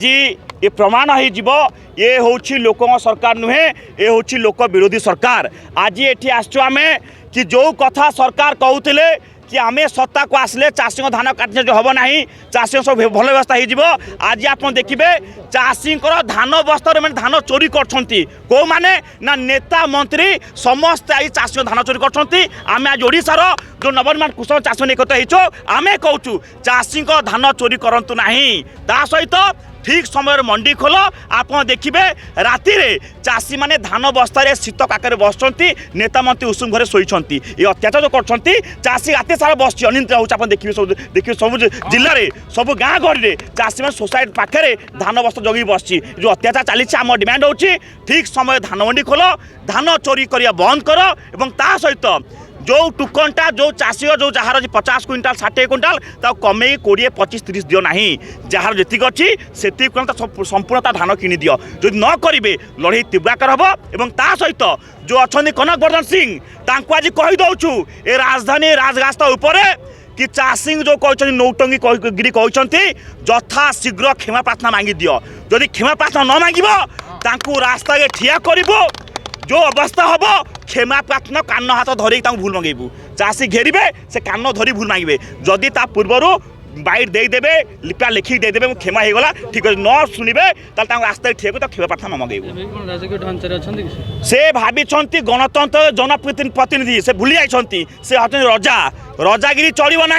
जी ये प्रमाण हो ये हूँ लोक सरकार नुहे ये हूँ लोक विरोधी सरकार। आज ये आम कि जो कथा सरकार कहते कि आम सत्ता को आसले चाषी धान काटे जो हम ना चाषी सब भल व्यवस्था हो। आज आप देखिए चाषी धान बस्तर में धान चोरी कर माने ना नेता मंत्री समस्त आई चाषी धान चोरी कर। आज ओडिशार जो नवनिर्माण कुशल चाष निकट आम कहूँ चाषी धान चोरी करूँ ना ता सहित ठीक समय मंडी खोल आप देखिए राति रे चाषी माने धान बस्तार शीत काकर बसुँच नेता मंत्री उषुम घरे शोचती ये अत्याचार जो कर चाषी रात सारा बस अनिद्रा हो। देखिए सब जिले में सब गाँ गहरी चाषी मैंने सोसाइटी पाखे धान बस्ता जगि बस जो अत्याचार चली आम डिमांड हो ठीक समय धान मंडी खोल धान चोरी करने बंद कर एवं ता सहित जो टुकनटा जो चाषी जो जार 50 क्विंटाल 60 क्विंटाल कमे 20-25-30 दियो ना जार जी अच्छी से संपूर्ण धान किनी दियो जो न करेंगे लड़ाई तीव्राकर हम एवं ता सहित जो अच्छा कनक वर्धन सिंह आज कहीदे ए राजधानी राजरास्ता उपरे कि चाषी जो कहते नौटंगी गिरी कहते यथा शीघ्र क्षमा प्रार्थना मांगी दियो जदि क्षमा प्रार्थना न मांग रास्ता ठिया कर जो अवस्था हम क्षमा प्रार्थना कान हाथ धरिक भूल मंगेबू चाषी घेरे से कान धरी भूल मांगे जदि ता पूर्वर बाइट देदेवे लिपा लिखिक देदेवे क्षमा हो गला ठीक है न शुणे रास्ता ठिया तो क्षमा प्रार्थना न मंगेबू से भावी गणतंत्र जनप्रतिनिधि से भूली जाइए से रजा रजागिरी चलो ना।